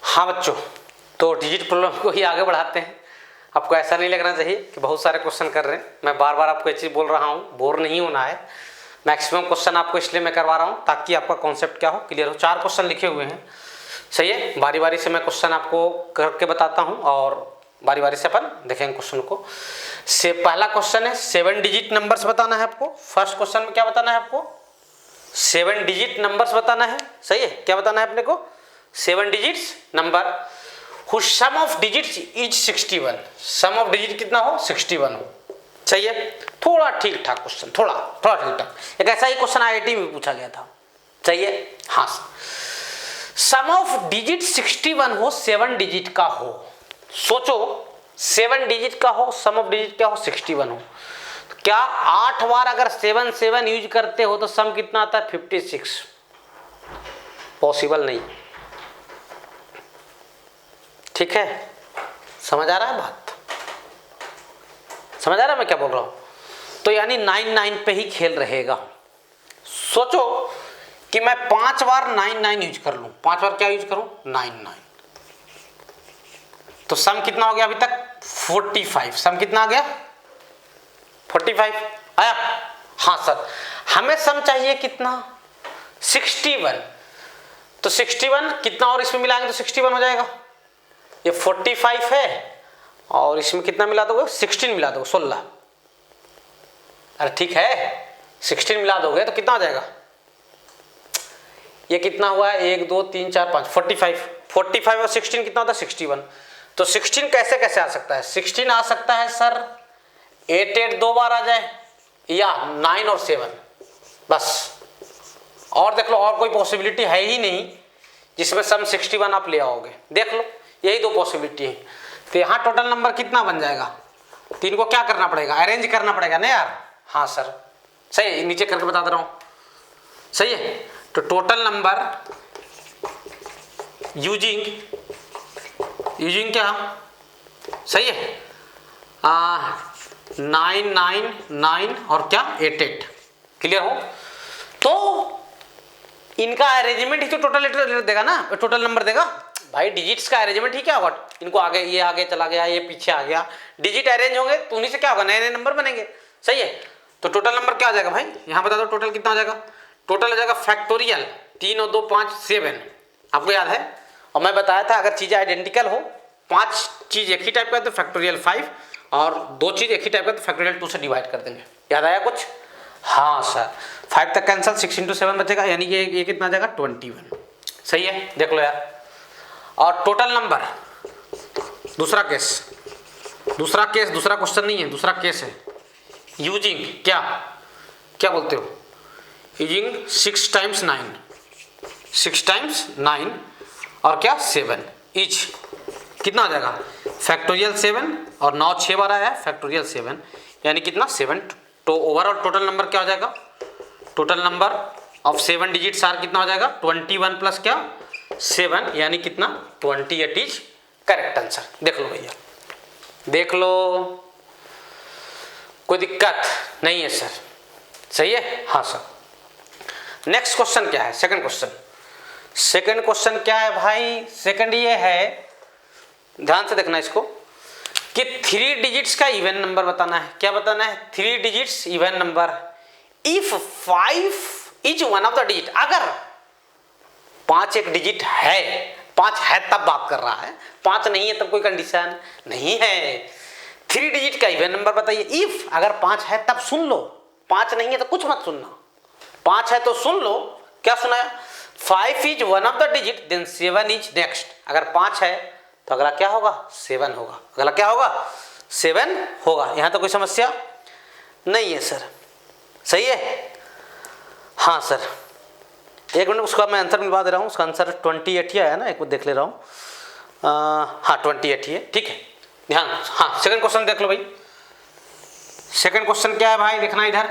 हाँ बच्चों, तो डिजिट प्रॉब्लम को ही आगे बढ़ाते हैं। आपको ऐसा नहीं लगना चाहिए कि बहुत सारे क्वेश्चन कर रहे हैं। मैं बार बार आपको ये चीज़ बोल रहा हूँ, बोर नहीं होना है। मैक्सिमम क्वेश्चन आपको इसलिए मैं करवा रहा हूँ ताकि आपका कॉन्सेप्ट क्या हो, क्लियर हो। 4 क्वेश्चन लिखे हुए हैं, सही है। बारी बारी से मैं क्वेश्चन आपको करके बताता हूँ और बारी बारी से अपन देखेंगे क्वेश्चन को। से पहला क्वेश्चन है 7 डिजिट नंबर्स बताना है आपको। फर्स्ट क्वेश्चन में क्या बताना है आपको? 7 डिजिट नंबर्स बताना है, सही है। क्या बताना है अपने को? 7 digits number whose sum of digits is 61। Sum of digit कितना हो? 61 हो, सही है। थोड़ा ठीक ठाक क्वेश्चन, थोड़ा ठीक ठाक। एक ऐसा ही क्वेश्चन आईआईटी में पूछा गया था, सही है। हाँ, सम ऑफ डिजिट 61 हो, 7 डिजिट का हो। सोचो 7 डिजिट का हो, सम ऑफ डिजिट क्या हो? 61 हो। क्या 8 बार अगर 7 7 यूज करते हो तो सम कितना आता है? 56। पॉसिबल नहीं, ठीक है। समझ आ रहा है बात? समझ आ रहा है मैं क्या बोल रहा हूं? तो यानी 9 पे ही खेल रहेगा। सोचो कि मैं 5 बार 9 यूज कर लूं, 5 बार क्या यूज करूं? 9। तो सम कितना हो गया अभी तक? 45। सम कितना आ गया? 45 आया। हाँ सर, हमें सम चाहिए कितना? 61। तो 61 कितना और इसमें मिलाएंगे तो 61 हो जाएगा। ये 45 है और इसमें कितना मिला दोगे? 16 मिला दोगे, 16। अरे ठीक है, 16 मिला दोगे तो कितना हो जाएगा? ये कितना हुआ है? 1 2 3 4 5, 45 और 16 कितना होता है? 61। तो 16 कैसे कैसे आ सकता है? 16 आ सकता है सर 8 8 2 बार आ जाए, या 9 और 7, बस। और देख लो, और कोई पॉसिबिलिटी है ही नहीं जिसमें सम 61 आप ले आओगे। देख लो, यही 2 पॉसिबिलिटी है। तो यहाँ टोटल नंबर कितना बन जाएगा? 3 को क्या करना पड़ेगा? अरेंज करना पड़ेगा ना यार। हाँ सर, सही है, नीचे करके बता दे रहा हूँ, सही है। तो टोटल नंबर यूजिंग क्या, सही है, 9 9 9 और क्या 8 8, क्लियर हो। तो इनका अरेंजमेंट ही तो टोटल देगा ना, टोटल नंबर देगा भाई। डिजिट्स का अरेंजमेंट ही क्या होगा? इनको आगे, ये आगे चला गया, ये पीछे आ गया, डिजिट अरेंज होंगे तो उन्हीं से क्या होगा? नए नए नंबर बनेंगे, सही है। तो टोटल नंबर क्या आ जाएगा भाई? यहां बता दो टोटल कितना आ जाएगा। टोटल आ जाएगा फैक्टोरियल 3 और 2 5 7। आपको याद है, और मैं बताया था अगर चीजें आइडेंटिकल हो, 5 चीज एक ही टाइप का तो फैक्टोरियल 5, और 2 चीज एक ही टाइप का तो फैक्टोरियल 2 से डिवाइड कर देंगे। याद आया कुछ? हाँ सर, 5 तक कैंसिल, 6 × 7 बचेगा, यानी कि ये कितना आ जाएगा? 21, सही है। देख लो यार। और टोटल नंबर, दूसरा क्वेश्चन नहीं है, दूसरा केस है। यूजिंग क्या बोलते हो? यूजिंग 6 × 9, 6 × 9 और क्या 7 इच कितना आ जाएगा? फैक्टोरियल 7, और 9 6 बार आया है, फैक्टोरियल 7, यानी कितना? 7। तो ओवरऑल टोटल नंबर क्या हो जाएगा? Total number of 7 digits are कितना हो जाएगा? 21 प्लस क्या 7, यानी कितना? 28 इज करेक्ट आंसर। देख लो भैया, देख लो, कोई दिक्कत नहीं है सर, सही है। हाँ सर। नेक्स्ट क्वेश्चन क्या है? सेकंड क्वेश्चन क्या है भाई? सेकंड ये है, ध्यान से देखना इसको, कि 3 डिजिट्स का इवन नंबर बताना है। क्या बताना है? 3 digits even number if 5 is one of the digit. अगर 5 एक डिजिट है, 5 है तब बात कर रहा है, 5 नहीं है तब कोई कंडीशन नहीं है। 3 डिजिट का इवन नंबर बताइए। इफ अगर 5 है तब सुन लो, 5 नहीं है तो कुछ मत सुनना। 5 है तो सुन लो, क्या सुनाया? 5 is one of the digit then 7 is next. अगर 5 है तो अगला क्या होगा? 7 होगा। अगला क्या होगा? 7 होगा। यहां तो कोई समस्या नहीं है सर, सही है। हाँ सर, एक मिनट, उसका मैं आंसर मिलवा दे रहा हूँ। उसका आंसर 28 ही आया ना, एक बार देख ले रहा हूँ। हाँ 28 ही है, ठीक है, ध्यान। हाँ सेकंड क्वेश्चन देख लो भाई। सेकंड क्वेश्चन क्या है भाई? देखना इधर।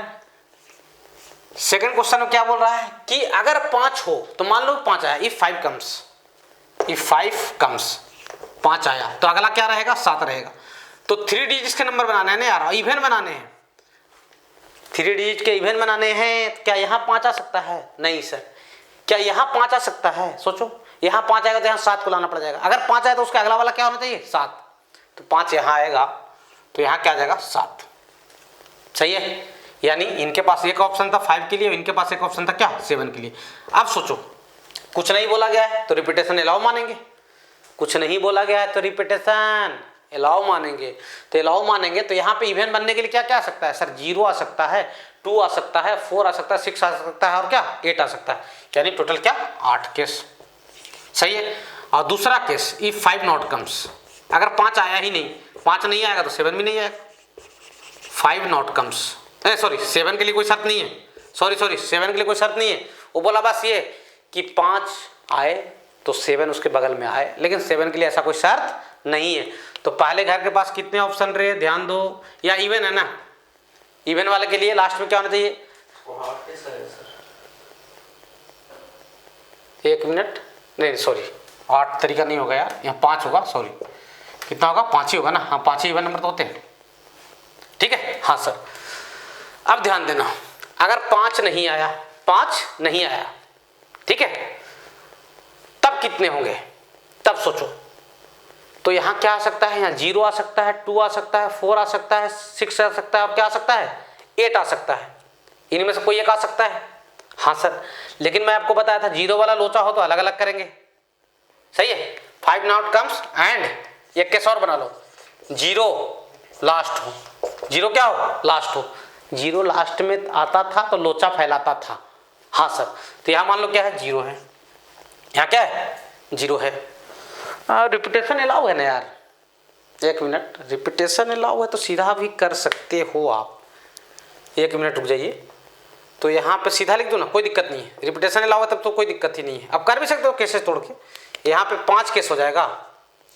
सेकंड क्वेश्चन में क्या बोल रहा है कि अगर 5 हो तो मान लो 5 आया, इफ 5 कम्स, 5 आया तो अगला क्या रहेगा? 7 रहेगा। तो 3 डिजिट्स के नंबर बनाने हैं ना यार, इवन बनाने हैं। 3 डिजिट के इवन बनाने हैं। क्या यहाँ 5 आ सकता है? नहीं सर। क्या यहाँ 5 आ सकता है? सोचो, यहाँ 5 आएगा तो यहाँ 7 को लाना पड़ जाएगा। अगर 5 आए तो उसका अगला वाला क्या होना चाहिए 7, तो 5 यहाँ आएगा तो यहाँ क्या आ जाएगा 7। सही है, यानी इनके पास एक ऑप्शन था 5 के लिए, इनके पास एक ऑप्शन था क्या 7 के लिए। अब सोचो कुछ नहीं बोला गया है तो रिपीटेशन अलाउ मानेंगे, कुछ नहीं बोला गया है तो रिपीटेशन अलाउ मानेंगे। तो अलाउ मानेंगे तो यहाँ पे इवन बनने के लिए क्या क्या आ सकता है सर, 0 आ सकता है, 2 आ सकता है, 4 आ सकता है, 6 आ सकता है और क्या 8 आ सकता है, यानी टोटल क्या 8 केस। सही है। और दूसरा केस इफ 5 नॉट कम्स, अगर 5 आया ही नहीं, 5 नहीं आएगा तो 7 भी नहीं आएगा। 5 नॉट कम्स, सॉरी 7 के लिए कोई शर्त नहीं है, सॉरी 7 के लिए कोई शर्त नहीं है। वो बोला बस ये कि 5 आए तो 7 उसके बगल में आए, लेकिन 7 के लिए ऐसा कोई शर्त नहीं है। तो पहले घर के पास कितने ऑप्शन रहे ध्यान दो, या इवन है ना, इवन वाले के लिए लास्ट में क्या होना चाहिए, 1 मिनट, नहीं सॉरी 8 तरीका नहीं होगा यार, यहाँ 5 होगा, सॉरी कितना होगा 5 ही होगा ना, हाँ 5 ही इवन नंबर तो होते हैं। ठीक है हाँ सर। अब ध्यान देना, अगर 5 नहीं आया, 5 नहीं आया, ठीक है, तब कितने होंगे, तब सोचो। तो यहाँ क्या आ सकता है, यहाँ 0 आ सकता है, 2 आ सकता है, 4 आ सकता है, 6 आ सकता है और क्या आ सकता है 8 आ सकता है, इनमें से कोई एक आ सकता है। हाँ सर, लेकिन मैं आपको बताया था 0 वाला लोचा हो तो अलग अलग करेंगे। सही है, 5 नॉट कम्स एंड एक केस और बना लो, 0 लास्ट हो, 0 क्या हो लास्ट हो, 0 लास्ट में आता था तो लोचा फैलाता था। हाँ सर, तो यहाँ मान लो क्या है 0 है, यहाँ क्या है 0 है। रिपीटेशन अलाउ है ना यार, 1 मिनट, रिपीटेशन अलाउ है तो सीधा भी कर सकते हो आप, 1 मिनट रुक जाइए। तो यहाँ पे सीधा लिख दो ना, कोई दिक्कत नहीं है, रिपीटेशन अलाउ है तब तो कोई दिक्कत ही नहीं है। अब कर भी सकते हो केसेस तोड़ के, यहाँ पे 5 केस हो जाएगा,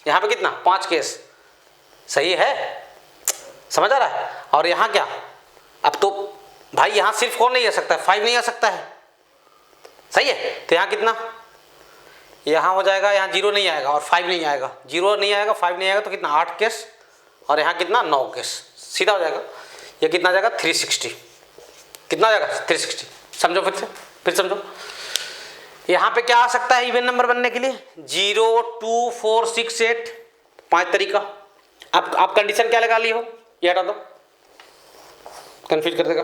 यहाँ पे कितना 5 केस। सही है, समझ आ रहा है। और यहाँ क्या, अब तो भाई यहाँ सिर्फ कौन नहीं आ सकता है, 5 नहीं आ सकता है। सही है, तो यहाँ कितना, यहाँ हो जाएगा, यहाँ 0 नहीं आएगा और 5 नहीं आएगा, 0 नहीं आएगा 5 नहीं आएगा तो कितना 8 केस, और यहाँ कितना 9 केस, सीधा हो जाएगा। ये कितना आ जाएगा 360, कितना आ जाएगा 360। समझो फिर से, फिर समझो। यहाँ पे क्या आ सकता है इवन नंबर बनने के लिए, 0 2 4 6 8, 5 तरीका। अब आप कंडीशन क्या लगा ली हो ये हटा दो, कंफ्यूज कर देगा।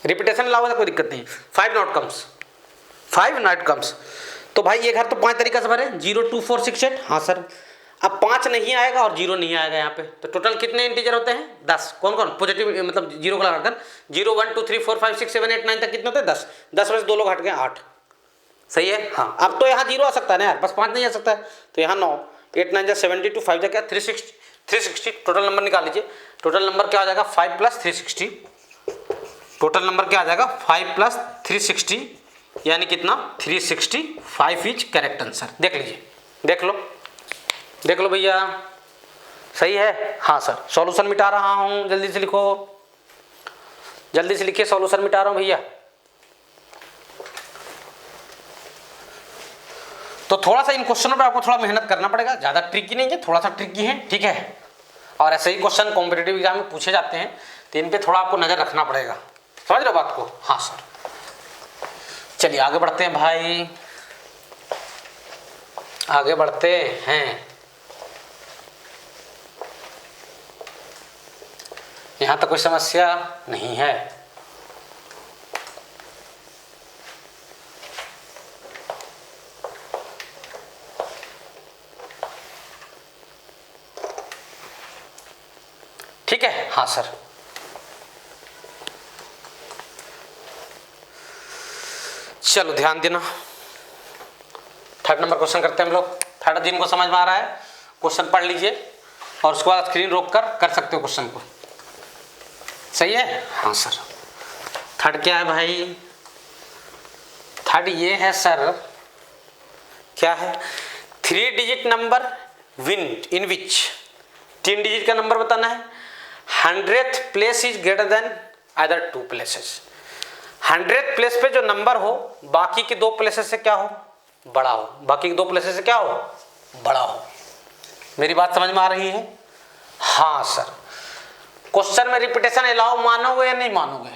रिपीटेशन अलाउ है कोई दिक्कत नहीं, 5 नॉट कम्स, 5 नॉट कम्स। तो भाई ये घर तो 5 तरीका से भरे, 0 2 4 6 8। हाँ सर, अब 5 नहीं आएगा और 0 नहीं आएगा यहाँ पे, तो टोटल कितने इंटीजर होते हैं 10। कौन कौन पॉजिटिव, मतलब 0 को लगाकर 0 1 2 3 4 5 6 7 8 9 तक कितने होते हैं 10, 10 में से 2 लोग हट गए 8। सही है हाँ। अब तो यहाँ 0 आ सकता है ना यार, बस 5 नहीं आ सकता है, तो यहाँ 9 8 9 72 5 क्या 360 टोटल नंबर निकाल लीजिए। टोटल नंबर क्या आ जाएगा 5 + 360, टोटल नंबर क्या आ जाएगा 5 + 360, यानी कितना 365 इज करेक्ट आंसर। देख लीजिए, देख लो भैया, सही है हाँ सर। सॉल्यूशन मिटा रहा हूँ, जल्दी से लिखो, जल्दी से लिखिए, सॉल्यूशन मिटा रहा हूँ भैया। तो थोड़ा सा इन क्वेश्चनों पे आपको थोड़ा मेहनत करना पड़ेगा, ज़्यादा ट्रिकी नहीं है, थोड़ा सा ट्रिकी है, ठीक है। और ऐसे ही क्वेश्चन कॉम्पिटिटिव एग्जाम में पूछे जाते हैं, तो इन पे थोड़ा आपको नज़र रखना पड़ेगा। समझ रहे हो बात को? हाँ सर। चलिए आगे बढ़ते हैं भाई, आगे बढ़ते हैं। यहाँ तक कोई समस्या नहीं है। ठीक है हाँ सर। चलो ध्यान देना, थर्ड नंबर क्वेश्चन करते हैं हम लोग। थर्ड जिनको समझ में आ रहा है क्वेश्चन पढ़ लीजिए और उसके बाद स्क्रीन रोक कर सकते हो क्वेश्चन को। सही है हाँ सर। थर्ड क्या है भाई? थर्ड ये है सर, क्या है, 3 digit number in which 3 digit का नंबर बताना है। 100th place is greater than other 2 places. 100th place पे जो नंबर हो बाकी के 2 प्लेसेस से क्या हो, बड़ा हो। बाकी के 2 प्लेसेस से क्या हो, बड़ा हो। मेरी बात समझ में आ रही है? हाँ सर। क्वेश्चन में रिपीटेशन अलाउ मानोगे या नहीं मानोगे?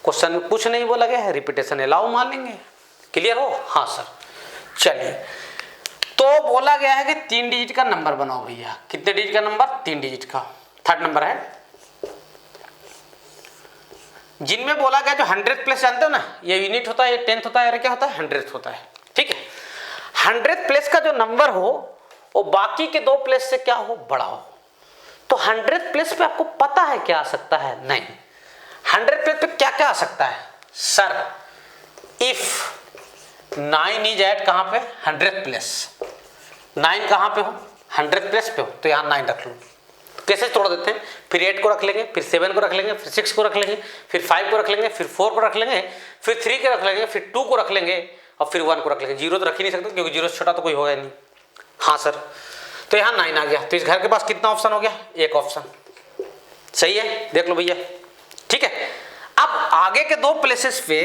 क्वेश्चन में कुछ नहीं बोला गया है, रिपीटेशन अलाउ मान लेंगे। क्लियर हो? हाँ सर। चलिए, तो बोला गया है कि 3 डिजिट का नंबर बनाओ भैया। कितने डिजिट का नंबर? 3 डिजिट का। थर्ड नंबर है जिनमें बोला गया जो 100 प्लेस जानते हो ना, ये यूनिट होता है, ये 10th होता है, और क्या होता है 100 होता है। ठीक है, 100 प्लेस का जो नंबर हो वो बाकी के 2 प्लेस से क्या हो, बड़ा हो। तो 100 प्लेस पे आपको पता है क्या आ सकता है? नहीं। 100 प्लेस पे क्या क्या आ सकता है सर? इफ 9 इज एट कहां पे? 100 प्लेस। 9 कहां पे हो? 100 प्लेस पे हो, तो यहां 9 रख लो। कैसे तोड़ देते हैं? फिर 8 को रख लेंगे, फिर 7 को रख लेंगे, फिर 6 को रख लेंगे, फिर 5 को रख लेंगे, फिर 4 को रख लेंगे, फिर 3 को रख लेंगे, फिर 2 को रख लेंगे, और फिर 1 को रख लेंगे। 0 तो रख ही नहीं सकते क्योंकि 0 से छोटा तो कोई होगा नहीं। हाँ सर, तो यहाँ 9 आ गया। तो इस घर के पास कितना ऑप्शन हो गया? एक ऑप्शन। सही है, देख लो भैया। ठीक है, अब आगे के 2 प्लेसेस पे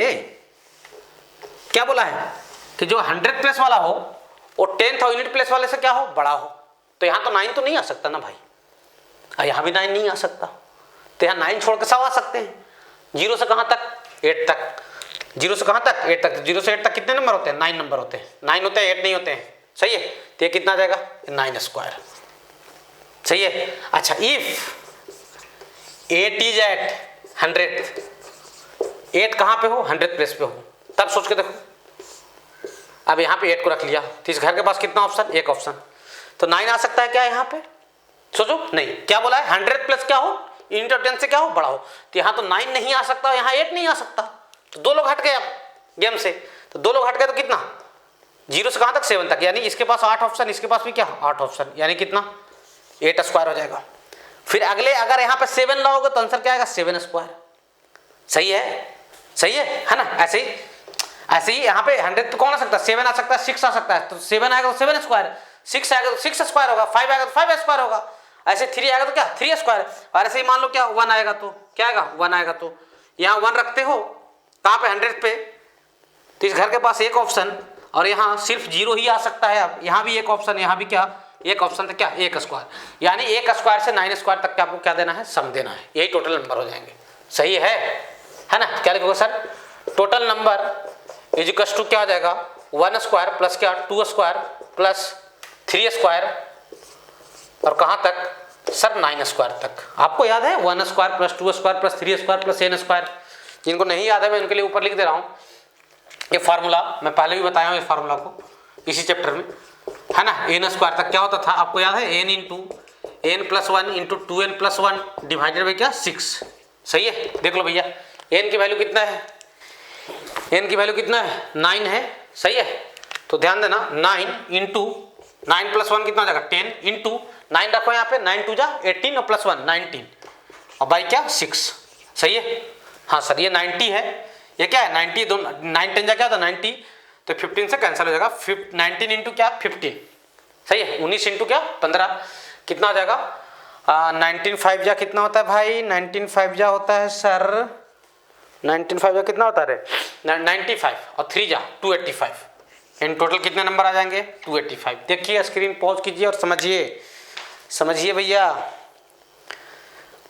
क्या बोला है कि जो 100 प्लेस वाला हो वो 10th और यूनिट प्लेस वाले से क्या हो, बड़ा हो। तो यहाँ तो 9 तो नहीं आ सकता ना भाई, यहाँ भी 9 नहीं आ सकता। तो यहाँ 9 छोड़ के सब आ सकते हैं। 0 से कहाँ तक? 8 तक। 0 से कहाँ तक? 8 तक। 0 से 8 तक कितने नंबर होते हैं? 9 नंबर होते हैं। 9 होते हैं, 8 नहीं होते हैं। सही है, तो ये कितना आ जाएगा? 9 स्क्वायर। सही है। अच्छा, इफ 8 इज एट 100, 8 कहाँ पे हो? 100 प्लेस पे हो। तब सोच के देखो, अब यहाँ पे 8 को रख लिया, तो इस घर के पास कितना ऑप्शन? एक ऑप्शन। तो 9 आ सकता है क्या यहाँ पे? सोचो। नहीं, क्या बोला है? 100 प्लस क्या हो? यूनिट ऑफ 10 से क्या हो, बड़ा हो। तो यहाँ तो 9 नहीं आ सकता, यहाँ 8 नहीं आ सकता। तो 2 लोग हट गए अब गेम से। तो 2 लोग हट गए तो कितना? 0 से कहाँ तक? 7 तक। यानी इसके पास 8 ऑप्शन, इसके पास भी क्या? 8 ऑप्शन। यानी कितना? 8 स्क्वायर हो जाएगा। फिर अगले अगर यहाँ पे 7 लाओगे तो आंसर क्या आएगा? 7 स्क्वायर। सही है, सही है ना? ऐसे ही यहाँ पे 100 तो कौन आ सकता है? 7 आ सकता है, 6 आ सकता है। तो 7 आएगा तो 7 स्क्वायर, 6 आएगा तो 6 स्क्वायर होगा, 5 आएगा तो 5 स्क्वायर होगा, ऐसे 3 आएगा तो क्या? 3 स्क्वायर। और ऐसे ही मान लो क्या 1 आएगा तो क्या आएगा? 1 आएगा। तो यहाँ 1 रखते हो कहाँ पे? 100 पे। तो इस घर के पास एक ऑप्शन, और यहाँ सिर्फ 0 ही आ सकता है। अब यहाँ भी एक ऑप्शन, यहाँ भी क्या? एक ऑप्शन। तो क्या? 1 स्क्वायर। यानी 1 स्क्वायर से 9 स्क्वायर तक आपको क्या देना है? सम देना है। यही टोटल नंबर हो जाएंगे। सही है ना? क्या लिखोगे sir? Total number is equal to क्या हो जाएगा? 1 स्क्वायर प्लस क्या? 2 स्क्वायर प्लस 3 स्क्वायर, और कहाँ तक सर? 9 स्क्वायर तक। आपको याद है 1 square plus 2 square plus 3 square plus n square? जिनको नहीं याद है मैं उनके लिए ऊपर लिख दे रहा हूँ ये फार्मूला। मैं पहले भी बताया हूँ ये फार्मूला को इसी चैप्टर में, है ना? n स्क्वायर तक क्या होता था आपको याद है? n into n plus 1 into 2n plus 1 divided by क्या? 6। सही है, देख लो भैया n की वैल्यू कितना है? n की वैल्यू कितना है? 9 है। सही है, तो ध्यान देना 9 इंटू 9 प्लस 1 कितना हो जाएगा? 10 इंटू 9 रखो यहाँ पे, 9 2 जा 18 और प्लस 1 19 और बाई क्या? 6। सही है। हाँ सर, ये 90 है। ये क्या है? 90 दोनों 9 10 जा क्या होता? 90। तो 15 से कैंसिल हो जाएगा। 19 इंटू क्या? 15। सही है। 19 इंटू क्या? 15। कितना हो जाएगा? 19 5 जा कितना होता है भाई? 19 5 जा होता है सर 19 5 जा कितना होता है रे? 95 और 3 जा 285। इन टोटल कितने नंबर आ जाएंगे? 285। देखिए स्क्रीन पॉज कीजिए और समझिए भैया।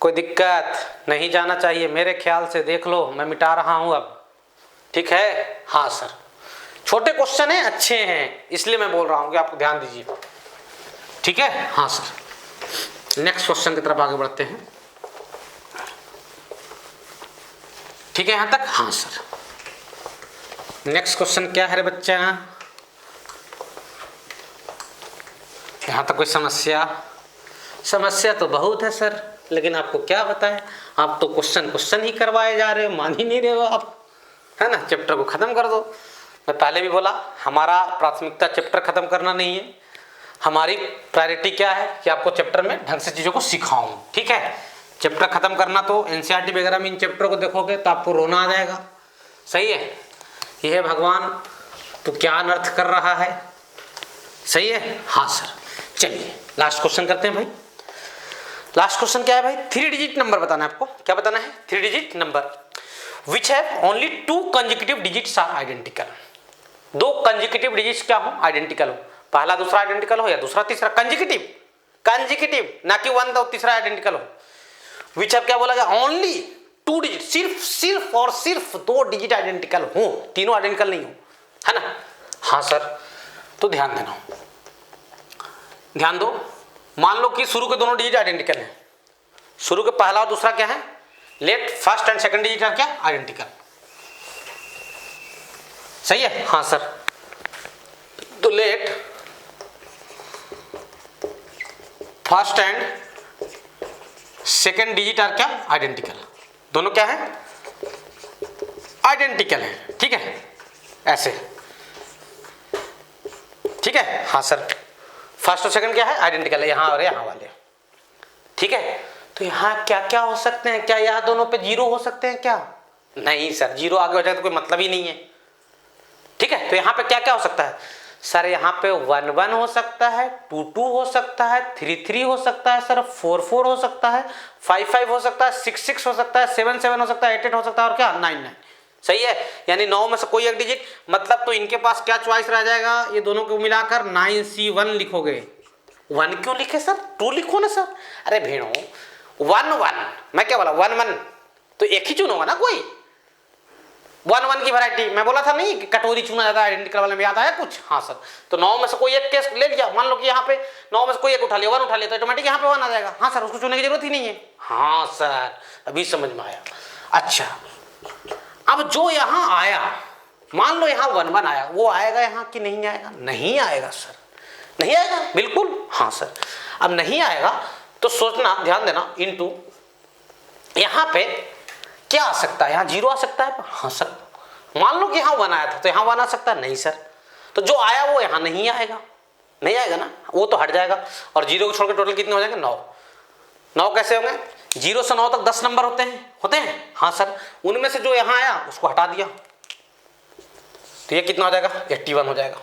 कोई दिक्कत नहीं जाना चाहिए मेरे ख्याल से। देख लो मैं मिटा रहा हूँ अब, ठीक है? हाँ सर, छोटे क्वेश्चन हैं, अच्छे हैं, इसलिए मैं बोल रहा हूँ कि आपको ध्यान दीजिए। ठीक है? हाँ सर, नेक्स्ट क्वेश्चन की तरफ आगे बढ़ते हैं। ठीक है यहाँ तक? हाँ सर, नेक्स्ट क्वेश्चन क्या है रे बच्चा? यहाँ तक कोई समस्या तो बहुत है सर, लेकिन आपको क्या बताएं, आप तो क्वेश्चन ही करवाए जा रहे हो, मान ही नहीं रहे हो आप, है ना? चैप्टर को खत्म कर दो। मैं पहले भी बोला हमारा प्राथमिकता चैप्टर खत्म करना नहीं है, हमारी प्रायोरिटी क्या है कि आपको चैप्टर में ढंग से चीज़ों को सिखाऊं। ठीक है? चैप्टर खत्म करना तो एनसीईआरटी वगैरह में इन चैप्टर को देखोगे तो आपको रोना आ जाएगा। सही है? यह भगवान तो क्या अनर्थ कर रहा है। सही है? हाँ सर, चलिए लास्ट क्वेश्चन करते हैं भाई। लास्ट क्वेश्चन क्या है भाई? 3 डिजिट नंबर बताना है आपको। क्या बताना है? 3 digit number which have only 2 consecutive digits are identical. 2 consecutive digits क्या हो? आइडेंटिकल हो। पहला दूसरा आइडेंटिकल हो या दूसरा तीसरा कंसेक्यूटिव, ना कि 1 तो तीसरा आइडेंटिकल हो। विच हैव क्या बोला गया? ओनली 2 डिजिट, सिर्फ और सिर्फ 2 डिजिट आइडेंटिकल हो, तीनों आइडेंटिकल नहीं हो, है ना? हाँ सर, तो ध्यान देना, ध्यान दो। मान लो कि शुरू के दोनों डिजिट आइडेंटिकल हैं, शुरू के पहला और दूसरा क्या है, let first and second digit है क्या, आइडेंटिकल। सही है, हाँ सर। तो let first and second digit are क्या, आइडेंटिकल। दोनों क्या है, आइडेंटिकल है, ठीक है, ऐसे, ठीक है, हाँ सर। फर्स्ट और सेकंड क्या है, आइडेंटिकल है, यहां और यहां वाले, ठीक है। तो यहां क्या क्या हो सकते हैं, क्या यहां दोनों पे जीरो हो सकते हैं क्या, नहीं सर, जीरो आगे हो जाए तो कोई मतलब ही नहीं है, ठीक है। तो यहां पे क्या क्या हो सकता है सर, यहाँ पे 1 1 हो सकता है, 2 2 हो सकता है, 3 3 हो सकता है सर, 4 4 हो सकता है, 5 5 हो सकता है, 6 6 हो सकता है, 7 7 हो सकता है, 8 8 हो सकता है, और क्या 9 9। सही है, यानी 9 में से कोई एक डिजिट, मतलब तो इनके पास क्या चॉइस रह जाएगा, ये दोनों को मिलाकर 9 C 1 लिखोगे। 1 क्यों लिखे सर, 2 लिखो ना सर। अरे भेड़ो 1 1, मैं क्या बोला 1 1, तो एक ही चुनोगा ना कोई, 1 1 की वैरायटी। मैं बोला था नहीं कि कटोरी चुना जाता है आइडेंटिकल वाले में, याद आया कुछ, हाँ सर। तो 9 में से कोई एक केस ले लिया, मान लो कि यहाँ पे 9 में से कोई एक उठा लिया, 1 उठा लिया, तो ऑटोमेटिक यहाँ पे 1 आ जाएगा। हाँ सर, उसको चुनने की जरूरत ही नहीं है, हाँ सर, अभी समझ में आया। अच्छा, अब जो यहाँ आया, मान लो यहाँ 1 1 आया, वो आएगा यहाँ कि नहीं आएगा, नहीं आएगा सर, नहीं आएगा, बिल्कुल, हाँ सर। अब नहीं आएगा तो सोचना, ध्यान देना, इनटू यहाँ पे क्या आ सकता है, यहाँ 0 आ सकता है, हाँ सर। मान लो कि यहाँ 1 आया था तो यहाँ 1 आ सकता है, नहीं सर। तो जो आया वो यहाँ नहीं आएगा, नहीं आएगा ना, वो तो हट जाएगा। और 0 को छोड़कर टोटल कितने हो जाएंगे, 9। 9 कैसे होंगे, 0 से 9 तक 10 नंबर होते हैं, हाँ सर। उनमें से जो यहाँ आया उसको हटा दिया, तो ये कितना हो जाएगा, 81 हो जाएगा।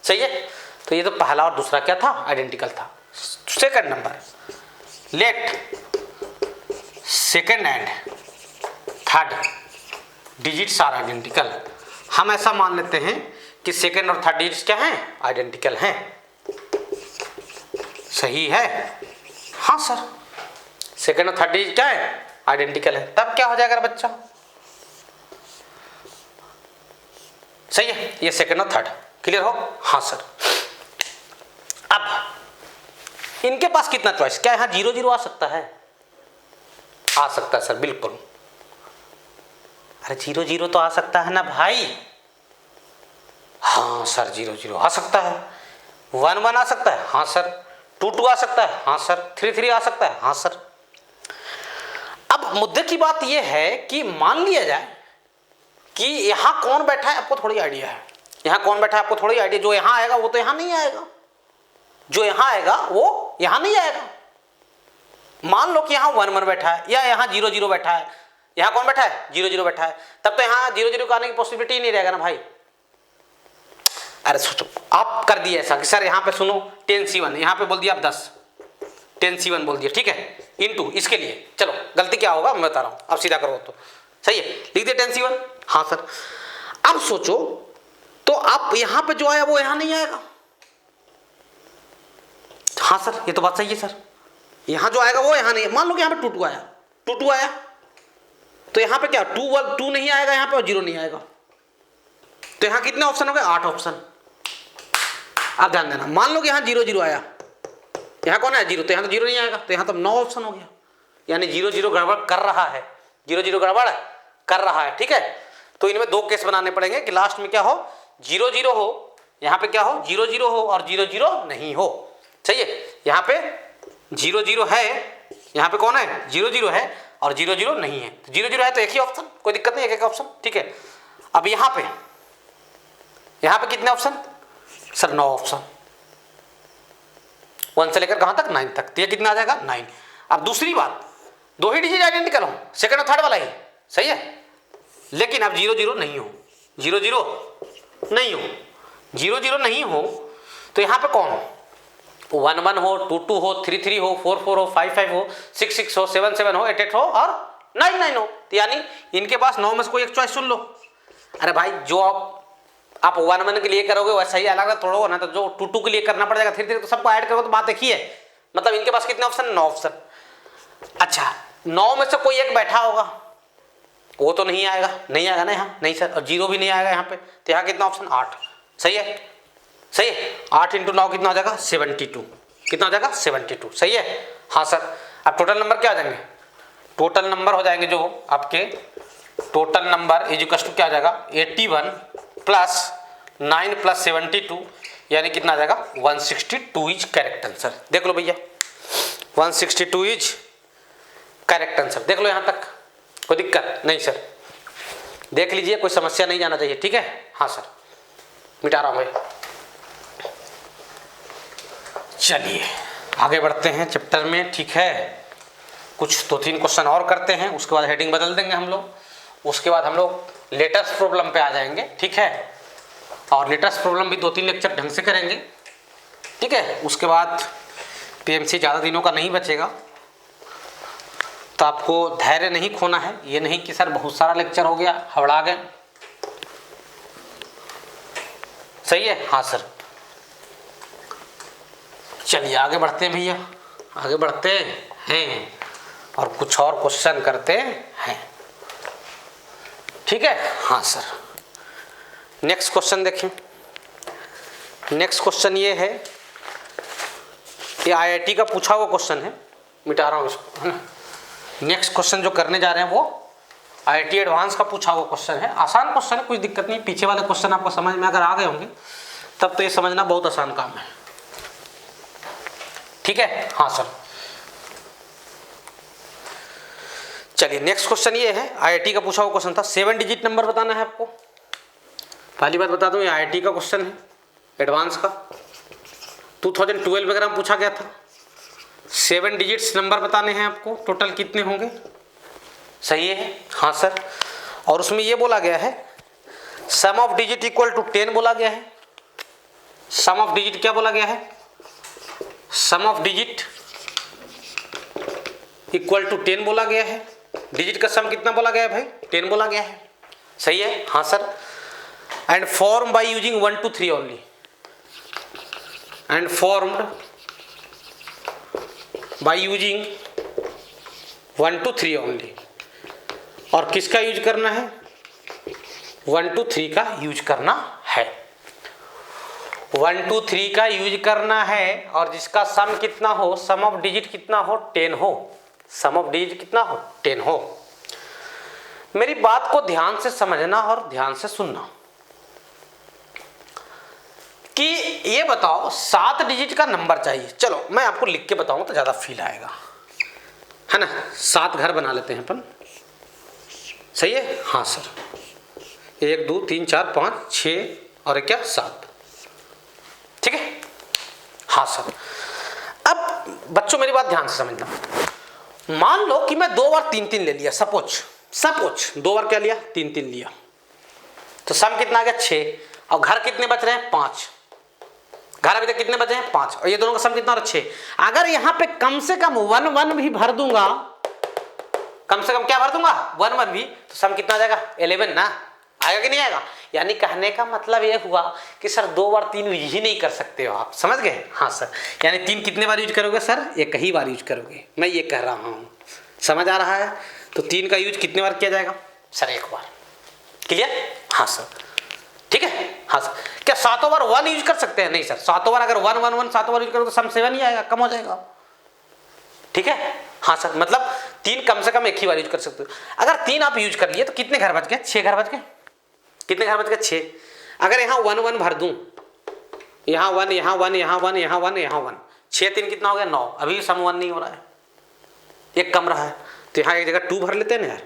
सही है, तो ये तो पहला और दूसरा क्या था, आइडेंटिकल था। Second number, let second and third digits are identical. हम ऐसा मान लेते हैं कि सेकंड और थर्ड डिजिट्स क्या हैं, आइडेंटिकल हैं। सही है, हाँ सर, सेकंड और थर्ड डिजिट क्या है, आइडेंटिकल है। तब क्या हो जाएगा बच्चा, सही है, ये सेकंड और थर्ड क्लियर हो, हाँ सर। अब इनके पास कितना चॉइस, क्या यहाँ 0 0 आ सकता है, आ सकता है सर, बिल्कुल। अरे 0 0 तो आ सकता है ना भाई, हाँ सर, 0 0 आ सकता है। 1 1 आ सकता है, हाँ सर। 2 2 आ सकता है, हाँ सर। 3 3 आ सकता है, हाँ सर। अब मुद्दे की बात यह है कि मान लिया जाए कि यहां कौन बैठा है, आपको थोड़ी आइडिया है, यहां कौन बैठा है आपको थोड़ी आइडिया, जो यहां आएगा वो तो यहां नहीं आएगा, जो यहां आएगा वो यहां नहीं आएगा। मान लो कि यहां 1 1 बैठा है या यहां 0 0 बैठा है, यहां कौन बैठा है, 0 0 बैठा है, तब तो यहां 0 0 का आने की पॉसिबिलिटी ही नहीं रहेगा ना भाई। अरे सोचो, आप कर दिए ऐसा कि सर यहां पे सुनो 10 C 1, यहां पे बोल दिया आप 10, 10 C 1 बोल दिया, ठीक है, इनटू इसके लिए, चलो गलती क्या होगा मैं बता रहा हूं, अब सीधा करो तो सही है, लिख दिया 10 C 1, हाँ सर। अब सोचो तो आप यहां पे जो आया वो यहां नहीं आएगा, हाँ सर, ये तो बात सही है सर, यहां जो आएगा वो यहां नहीं है। मान लो कि यहां पे 2 2 आया, 2 2 आया, तो यहां पे क्या 2 नहीं आएगा यहां पे और 0 नहीं आएगा, तो यहां कितने ऑप्शन हो गए, 8 ऑप्शन। आप ध्यान देना, मान लो कि यहां 0 0 आया, यहां कौन है 0, तो यहां तो 0 नहीं आएगा, तो यहां तो 9 ऑप्शन हो गया, यानी 0 0 गड़बड़ कर रहा है, 0 0 गड़बड़ कर रहा है, ठीक है। तो इनमें 2 केस बनाने पड़ेंगे कि लास्ट में क्या हो, 0 0 हो, यहां पे क्या हो 0 0 हो और 0 0 नहीं हो। सही है, यहां पे 0 0 है, यहां पे कौन है 0 0 है और 0 0 नहीं है, तो 0 0 है तो एक ही ऑप्शन, कोई दिक्कत नहीं, एक ऑप्शन, ठीक है। अब यहां पे कितने ऑप्शन सर, 9 ऑप्शन, 1 से लेकर कहां तक 9 तक, तो ये कितना आ जाएगा 9। अब दूसरी बात, 2 ही डिजिट आइडेंटिकल हो, सेकंड और थर्ड वाला ही, सही है, लेकिन अब 0 0 नहीं हो, 0 0 नहीं हो, 0 0 नहीं हो, तो यहां पे कौन हो, 1 1 हो, 2 2 हो, 3 3 हो, 4 4 हो, 5 5 हो, 6 6 हो, 7 7 हो, 8 8 हो और 9 9 हो, तो यानी इनके पास 9 में से कोई एक चॉइस चुन लो। अरे भाई जो आप 1 1 के लिए करोगे वैसा ही अलग तोड़ो ना, तो जो 2 2 के लिए करना पड़ेगा, धीरे धीरे तो सबको ऐड करोगे तो बात एक ही है, मतलब इनके पास कितने ऑप्शन, 9 ऑप्शन। अच्छा 9 में से कोई एक बैठा होगा, वो तो नहीं आएगा ना यहाँ, नहीं सर, और 0 भी नहीं आएगा यहाँ पे, तो यहाँ कितना ऑप्शन 8, सही है, सही है। 8 इंटू 9 कितना हो जाएगा 72, कितना हो जाएगा 72, सही है। हाँ सर, अब टोटल नंबर क्या हो जाएंगे, टोटल नंबर हो जाएंगे जो आपके total number is equal to क्या आ जाएगा 81 प्लस 9 प्लस 72 यानी कितना आ जाएगा 162 इज करेक्ट आंसर। देख लो भैया 162 इज करेक्ट आंसर। देख लो यहाँ तक कोई दिक्कत नहीं सर, देख लीजिए कोई समस्या नहीं जाना चाहिए, ठीक है। हाँ सर, मिटा रहा हूँ भाई। चलिए आगे बढ़ते हैं चैप्टर में, ठीक है। कुछ 2-3 क्वेश्चन और करते हैं, उसके बाद हेडिंग बदल देंगे हम लोग, उसके बाद हम लोग लेटेस्ट प्रॉब्लम पे आ जाएंगे, ठीक है। और लेटेस्ट प्रॉब्लम भी 2-3 लेक्चर ढंग से करेंगे, ठीक है। उसके बाद पीएमसी ज़्यादा दिनों का नहीं बचेगा, तो आपको धैर्य नहीं खोना है। ये नहीं कि सर बहुत सारा लेक्चर हो गया हवड़ा गए, सही है। हाँ सर, चलिए आगे बढ़ते हैं भैया, आगे बढ़ते हैं और कुछ और क्वेश्चन करते हैं, ठीक है। हाँ सर, नेक्स्ट क्वेश्चन देखें। नेक्स्ट क्वेश्चन ये है, ये आईआईटी का पूछा हुआ क्वेश्चन है, मिटा रहा हूँ इसको, है ना। नेक्स्ट क्वेश्चन जो करने जा रहे हैं वो आईआईटी एडवांस का पूछा हुआ क्वेश्चन है। आसान क्वेश्चन है, कुछ दिक्कत नहीं। पीछे वाले क्वेश्चन आपको समझ में अगर आ गए होंगे तब तो ये समझना बहुत आसान काम है, ठीक है। हाँ सर, चलिए नेक्स्ट क्वेश्चन ये है, आईआईटी का पूछा हुआ क्वेश्चन था। 7 डिजिट नंबर बताना है आपको। पहली बात बता दूं, ये आईआईटी का क्वेश्चन है एडवांस का, 2012 वगैरह में पूछा गया था। 7 डिजिट्स नंबर बताने हैं आपको, टोटल कितने होंगे, सही है। हाँ सर, और उसमें ये बोला गया है सम ऑफ डिजिट इक्वल टू 10 बोला गया है। सम ऑफ डिजिट क्या बोला गया है, सम ऑफ डिजिट इक्वल टू 10 बोला गया है। डिजिट का सम कितना बोला गया है भाई, 10 बोला गया है, सही है। हाँ sir, and form by using 1 to 3 only, and formed by using 1 to 3 only. और किसका यूज करना है, 1 to 3 का यूज करना है, 1 to 3 का यूज करना है। और जिसका सम कितना हो, सम ऑफ डिजिट कितना हो, 10 हो, सम ऑफ डिजिट कितना हो, 10 हो। मेरी बात को ध्यान से समझना और ध्यान से सुनना कि ये बताओ 7 डिजिट का नंबर चाहिए। चलो मैं आपको लिख के बताऊं तो ज्यादा फील आएगा, है ना। 7 घर बना लेते हैं अपन, सही है। हाँ सर, 1 2 3 4 5 6 और क्या 7, ठीक है। हाँ सर, अब बच्चों मेरी बात ध्यान से समझना। मान लो कि मैं 2 बार 3 3 ले लिया, सपोज 2 बार क्या लिया, 3 3 लिया, तो सम कितना आ गया 6। और घर कितने बच रहे हैं 5, घर अभी तक कितने बचे हैं 5, और ये दोनों का सम कितना 6। अगर यहाँ पे कम से कम 1 1 भी भर दूंगा, कम से कम क्या भर दूंगा 1 1 भी, तो सम कितना आ जाएगा 11 ना, आएगा कि नहीं आएगा। यानी कहने का मतलब ये हुआ कि सर 2 बार 3 यूज ही नहीं कर सकते हो आप, समझ गए। हाँ सर, यानी 3 कितने बार यूज करोगे सर, एक ही बार यूज करोगे, मैं ये कह रहा हूँ, समझ आ रहा है। तो 3 का यूज कितने बार किया जाएगा सर, 1 बार, क्लियर। हाँ सर, ठीक है। हाँ सर, क्या 7 बार 1 यूज कर सकते हैं, नहीं सर, 7 बार अगर 1 1 1 7 बार यूज करो तो सम 7 ही आएगा, कम हो जाएगा, ठीक है। हाँ सर, मतलब 3 कम से कम एक ही बार यूज कर सकते हो। अगर 3 आप यूज कर लिए तो कितने घर बच गए, 6 घर बच गए, कितने घर बच गए 6। अगर यहाँ 1 1 भर दूं, यहाँ 1 यहाँ 1 यहाँ 1 यहाँ 1 यहाँ 1, 6 3 कितना हो गया 9, अभी सम 1 नहीं हो रहा है, एक कम रहा है, तो यहाँ एक जगह 2 भर लेते हैं ना यार,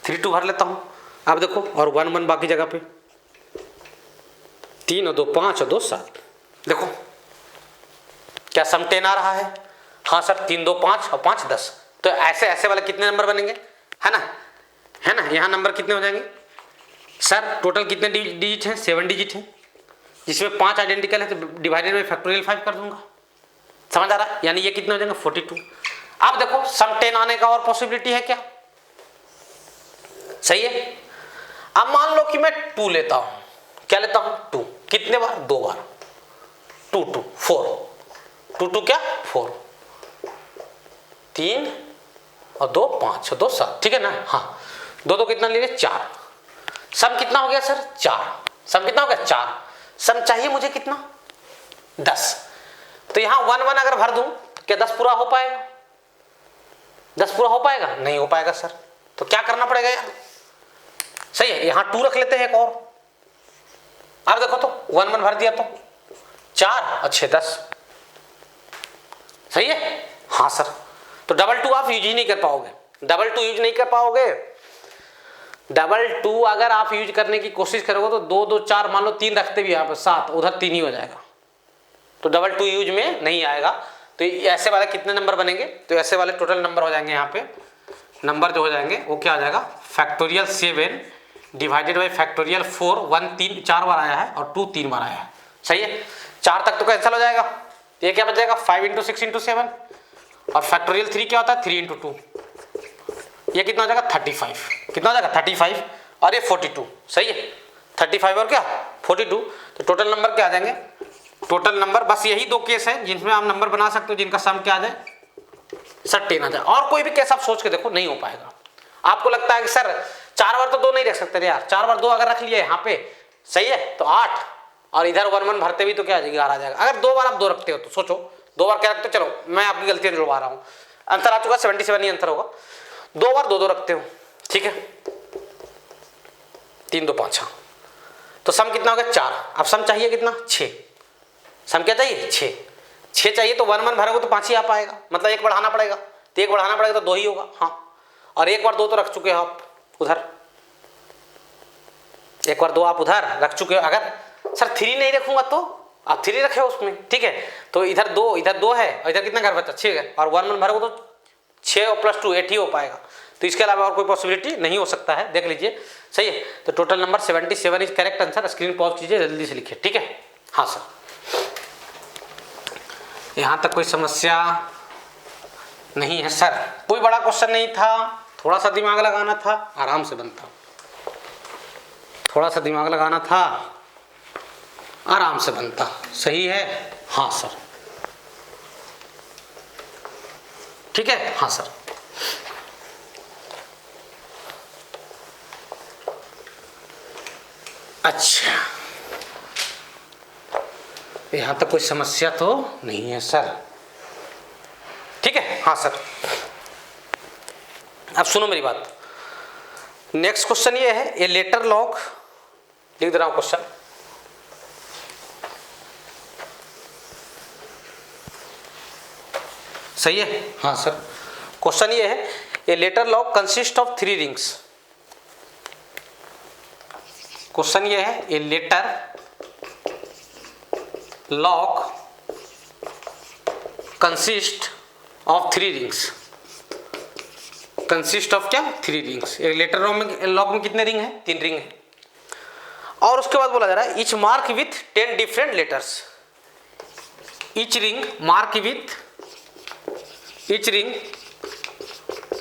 3 2 भर लेता हूँ। अब देखो, और 1 1 बाकी जगह पे, 3 और 2 5 और 2 7, देखो क्या सम 10 आ रहा है। हाँ सर, 3 2 5 और 5 10, तो ऐसे ऐसे वाले कितने नंबर बनेंगे, है ना, है ना। यहाँ नंबर कितने हो जाएंगे सर, टोटल कितने डिजिट हैं, 7 डिजिट हैं, जिसमें 5 आइडेंटिकल है, तो डिवाइडेड बाई फैक्टोरियल 5 कर दूंगा, समझ आ रहा है। यानी ये कितने हो जाएंगे 42। अब देखो सम 10 आने का और पॉसिबिलिटी है क्या, सही है। अब मान लो कि मैं 2 लेता हूं, क्या लेता हूं 2, कितने बार 2 बार, 2 2 4, 2 2 क्या 4, 3 और 2 5 और 2 7, ठीक है ना। हाँ, 2 2 कितना ले लिया 4, सम कितना हो गया सर 4, सम कितना हो गया 4। सम चाहिए मुझे कितना 10। तो यहां 1 1 अगर भर दूं क्या 10 पूरा हो पाएगा? 10 पूरा हो पाएगा? नहीं हो पाएगा सर। तो क्या करना पड़ेगा यार? सही है, यहां 2 रख लेते हैं एक और। अब देखो तो 1 1 भर दिया तो 4 और 6 10। सही है, हाँ सर। तो डबल 2 आप यूज ही नहीं कर पाओगे, डबल 2 यूज नहीं कर पाओगे। डबल 2 अगर आप यूज करने की कोशिश करोगे तो 2 2 4, मान लो 3 रखते भी यहाँ पर 7, उधर 3 ही हो जाएगा, तो डबल 2 यूज में नहीं आएगा। तो ऐसे वाले कितने नंबर बनेंगे? तो ऐसे वाले टोटल नंबर हो जाएंगे, यहाँ पे नंबर जो हो जाएंगे वो क्या आ जाएगा, फैक्टोरियल 7 डिवाइडेड बाई फैक्टोरियल 4। 1 3 4 बार आया है और 2 3 बार आया है। सही है, 4 तक तो कैंसिल हो जाएगा, ये क्या बच जाएगा 5 × 6 × 7, और फैक्टोरियल 3 क्या होता है 3 × 2, ये कितना हो जाएगा 35। कितना हो जाएगा 35 और ये 42। सही है, 35 और क्या 42। तो टोटल नंबर क्या आ जाएंगे, टोटल नंबर बस यही 2 केस है जिनमें आप नंबर बना सकते हो जिनका सम क्या आ जाए, सर 10 आ जाए। और कोई भी केस आप सोच के देखो, नहीं हो पाएगा। आपको लगता है कि सर 4 बार तो 2 नहीं रख सकते यार, 4 बार 2 अगर रख लिए यहाँ पे, सही है, तो 8, और इधर 1 1 भरते भी तो क्या आ जाएगा 11 आ जाएगा। अगर 2 बार आप 2 रखते हो तो सोचो, 2 बार क्या रखते हो, चलो मैं आपकी गलतियां जुड़वा रहा हूँ, अंतर आ चुका 77 ही अंतर होगा। 2 बार 2 2 रखते हो, ठीक है, 3 2 5, तो सम कितना हो गया 4। अब सम चाहिए कितना 6, सम क्या चाहिए 6 चाहिए, तो 1 1 भरोगे तो 5 ही आ पाएगा, मतलब 1 बढ़ाना पड़ेगा, तो 1 बढ़ाना पड़ेगा तो 2 ही होगा। हाँ, और 1 बार 2 तो रख चुके हो आप उधर, 1 बार 2 आप उधर रख चुके हो। अगर सर 3 नहीं रखूंगा तो आप 3 रखे हो उसमें, ठीक है, तो इधर 2 है और इधर कितना घर बचा 6 है, और 1 1 भरोगे तो 6 और + 2 8 ही हो पाएगा। तो इसके अलावा और कोई पॉसिबिलिटी नहीं हो सकता है, देख लीजिए। सही है, तो total number 77 is correct answer. Screen pause कीजिए, जल्दी से लिखिए, ठीक है। हाँ सर, यहाँ तक कोई समस्या नहीं है सर? कोई बड़ा क्वेश्चन नहीं था, थोड़ा सा दिमाग लगाना था, आराम से बनता, थोड़ा सा दिमाग लगाना था, आराम से बनता। सही है, हाँ सर, ठीक है, हाँ सर। अच्छा, यहां तक कोई समस्या तो नहीं है सर, ठीक है, हाँ सर। अब सुनो मेरी बात, नेक्स्ट क्वेश्चन ये है, ए लेटर लॉग, लिख दे रहा हूं क्वेश्चन। सही है, हाँ सर। क्वेश्चन ये है, a letter lock consist of 3 rings. Question ये है, a letter lock consist of 3 rings. Consist of क्या 3 रिंग्स। एक लेटर लॉग में कितने रिंग है 3 रिंग है। और उसके बाद बोला जा रहा है each mark with 10 different letters. Each ring mark with, each ring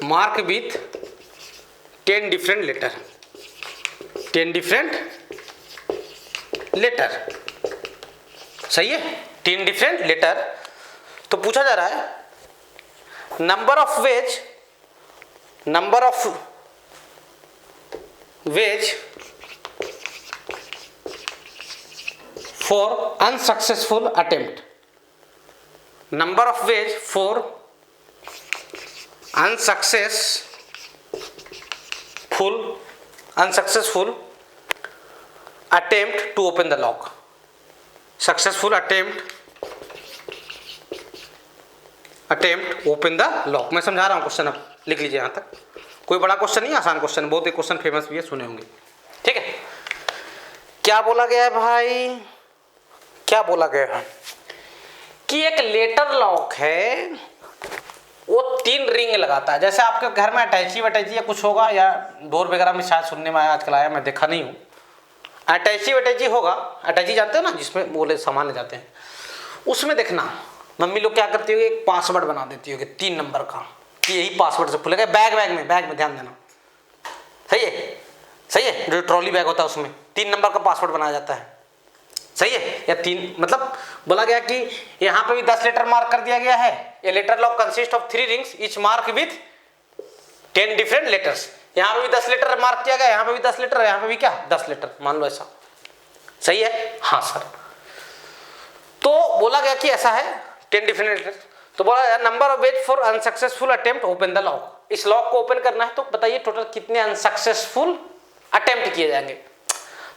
mark with 10 different letter, 10 different letter. सही है, 10 डिफरेंट लेटर। तो पूछा जा रहा है number of ways, number of ways for unsuccessful attempt, number of ways for unsuccessful attempt to open the lock, successful attempt open the lock। मैं समझा रहा हूँ क्वेश्चन, अब लिख लीजिए यहाँ तक। कोई बड़ा क्वेश्चन नहीं, आसान क्वेश्चन, बहुत ही क्वेश्चन फेमस भी है, सुने होंगे, ठीक है। क्या बोला गया है भाई, क्या बोला गया है कि एक लेटर लॉक है, वो 3 रिंग लगाता है। जैसे आपके घर में अटैची वटैची या कुछ होगा, या डोर वगैरह में शायद सुनने में आया, आजकल आया, मैं देखा नहीं हूँ। अटैची वटैची होगा, अटैची जानते हो ना, जिसमें बोले सामान ले जाते हैं, उसमें देखना मम्मी लोग क्या करती होगी, एक पासवर्ड बना देती होगी 3 नंबर का, कि यही पासवर्ड से खुलेगा। बैग में ध्यान देना, सही है, सही है। जो ट्रॉली बैग होता है उसमें 3 नंबर का पासवर्ड बनाया जाता है, सही है। या 3 मतलब बोला गया कि यहाँ पे भी 10 लेटर मार्क कर दिया गया है। ये letter lock consist of 3 rings each mark with 10 different letters. यहाँ पे भी 10 लेटर मार्क किया गया, यहाँ पे भी 10 लेटर, यहाँ पे भी क्या 10 लेटर, मान लो ऐसा, सही है, हाँ सर। तो बोला गया कि ऐसा है 10 डिफरेंट, तो बोला number of ways for unsuccessful attempt open the lock. इस लॉक को ओपन करना है तो बताइए टोटल कितने अनसक्सेसफुल अटेम्प्ट किए जाएंगे।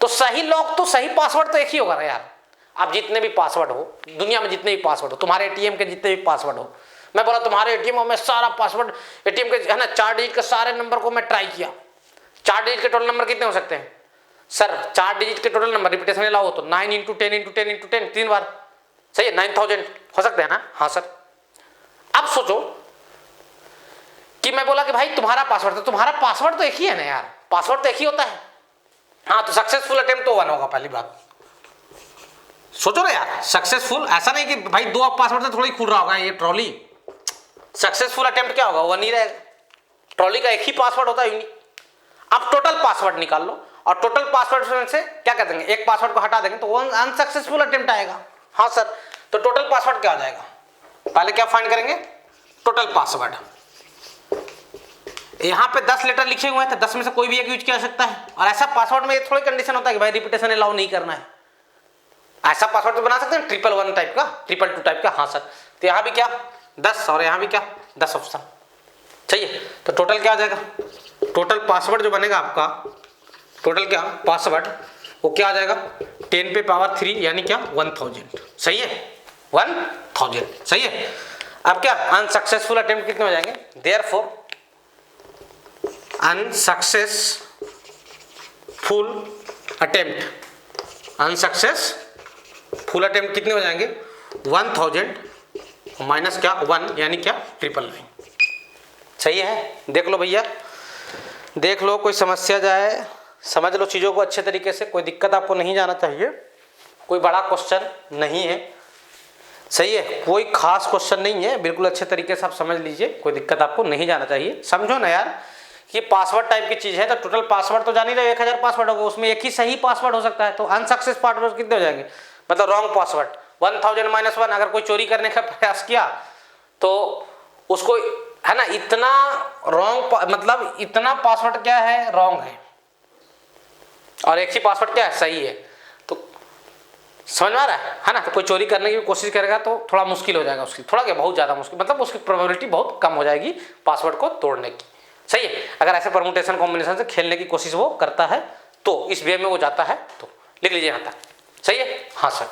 तो सही लॉक तो सही पासवर्ड तो एक ही होगा ना यार। आप जितने भी पासवर्ड हो दुनिया में, जितने भी पासवर्ड हो, तुम्हारे एटीएम के जितने भी पासवर्ड हो, मैं बोला तुम्हारे एटीएम में सारा पासवर्ड एटीएम के है ना 4 डिजिट के सारे नंबर को मैं ट्राई किया, 4 डिजिट के टोटल नंबर कितने हो सकते हैं सर? 4 डिजिट के टोटल नंबर रिपीटेशन में लाओ तो 9 × 10 × 10 × 10 3 बार, सही है, 9000 हो सकते हैं ना? हाँ सर। अब सोचो कि मैं बोला कि भाई तुम्हारा पासवर्ड, तो तुम्हारा पासवर्ड तो एक ही है ना यार, पासवर्ड तो एक ही होता है। हाँ, तो सक्सेसफुल अटेम्प्ट तो 1 होगा, पहली बात सोचो ना यार। सक्सेसफुल ऐसा नहीं कि भाई 2 पासवर्ड से थोड़ी खुल रहा होगा ये ट्रॉली। सक्सेसफुल अटेम्प्ट क्या होगा? 1 ही रहेगा। ट्रॉली का एक ही पासवर्ड होता है यूनिक। अब टोटल पासवर्ड निकाल लो और टोटल पासवर्ड से क्या कर देंगे, एक पासवर्ड को हटा देंगे तो अनसक्सेसफुल अटेम्प्ट आएगा। हाँ सर, तो टोटल पासवर्ड क्या हो जाएगा? पहले क्या फाइंड करेंगे? Total password. यहाँ पे 10 लेटर लिखे हुए हैं तो 10 में से कोई भी एक यूज किया जा सकता है। और ऐसा पासवर्ड में थोड़ी कंडीशन होता है कि भाई रिपीटेशन अलाउ नहीं करना है। ऐसा पासवर्ड तो बना सकते हैं 111 टाइप का, 222 टाइप का। हाँ सर, तो यहाँ भी क्या 10 और यहाँ भी क्या 10 ऑप्शन, सही है। तो टोटल क्या आ जाएगा? टोटल पासवर्ड जो बनेगा आपका, टोटल क्या पासवर्ड, वो क्या आ जाएगा 10 पे पावर 3 यानी क्या 1000, सही है, 1000, सही है। अब क्या अनसक्सेसफुल अटेम्प्ट कितने हो जाएंगे? देयरफॉर अनसक्सेसफुल अटेम्प्ट कितने हो जाएंगे? 1000 माइनस क्या 1 यानी क्या 999, सही है। देख लो भैया, देख लो, कोई समस्या जाए समझ लो चीज़ों को अच्छे तरीके से, कोई दिक्कत आपको नहीं जाना चाहिए। कोई बड़ा क्वेश्चन नहीं है, सही है, कोई खास क्वेश्चन नहीं है, बिल्कुल अच्छे तरीके से आप समझ लीजिए, कोई दिक्कत आपको नहीं जाना चाहिए। समझो ना यार कि पासवर्ड टाइप की चीज़ है तो टोटल पासवर्ड तो जान ही रहे 1000 पासवर्ड होगा, उसमें एक ही सही पासवर्ड हो सकता है। तो अनसक्सेस पासवर्ड कितने हो जाएंगे? मतलब रॉन्ग पासवर्ड 1000 - 1। अगर कोई चोरी करने का प्रयास किया तो उसको है ना इतना रॉन्ग, मतलब इतना पासवर्ड क्या है रॉन्ग है और एक ही पासवर्ड क्या है सही है। तो समझ में आ रहा है ना? तो कोई चोरी करने की कोशिश करेगा तो थोड़ा मुश्किल हो जाएगा उसकी, थोड़ा क्या बहुत ज़्यादा मुश्किल, मतलब उसकी प्रोबेबिलिटी बहुत कम हो जाएगी पासवर्ड को तोड़ने की, सही है। अगर ऐसे परमुटेशन कॉम्बिनेशन से खेलने की कोशिश वो करता है तो इस वे में वो जाता है, तो लिख लीजिए यहाँ तक, सही है। हाँ सर।